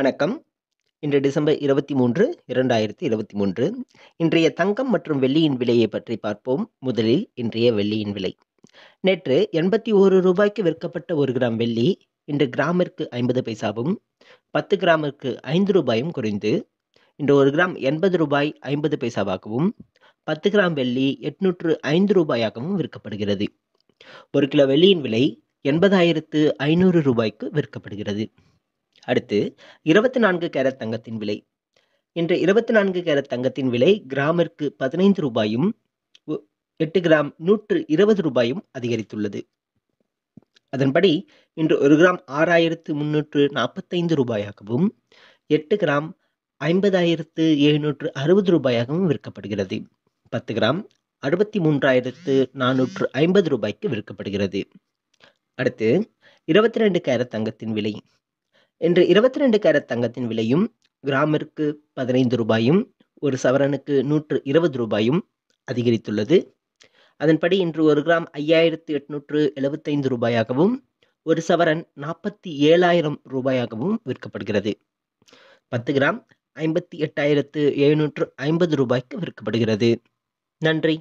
வணக்கம். இன்று டிசம்பர் 23, 2023. இன்றைய தங்கம் மற்றும் வெள்ளியின் விலையை பற்றி பார்ப்போம். முதலில் இன்றைய வெள்ளியின் விலை. நேற்று ரூ. 81க்கு விற்கப்பட்ட 1 கிராம் வெள்ளி இன்று கிராமிற்கு 50 பைசாவும், 10 கிராமிற்கு ரூ. 5 குறைந்து இன்று 1 கிராம் ரூ. 80.50 10 கிராம் வெள்ளி ரூ. 805 விற்கப்படுகிறது. 1 கிலோ வெள்ளியின் விலை ரூ. 80,500 விற்கப்படுகிறது. அடுத்து 24 கேரட் தங்கத்தின் விலை. இன்று 24 கேரட் தங்கத்தின் விலை கிராமிற்கு ரூ. 15 8 கிராம் ரூ. 120 அதிகரித்துள்ளது. அதன்படி இன்று 1 கிராம் ரூ. 8 கிராம் ரூ. 50,760 விற்கப்படுகிறது. 10 கிராம் ரூ. 63,450 விற்கப்படுகிறது. அடுத்து 22 கேரட் தங்கத்தின் விலை. இன்று 22 கேரட் தங்கத்தின் விலையும் கிராமிற்கு ரூ. 15 ஒரு சவரனுக்கு ரூ. 120 அதிகரித்துள்ளது. அதன்படி இன்று 1 கிராம் ரூ. 5,875 ஒரு சவரன் ரூ. 47,000 விற்கப்படுகிறது. 10 கிராம் ரூ. 58,750 விற்கப்படுகிறது. நன்றி.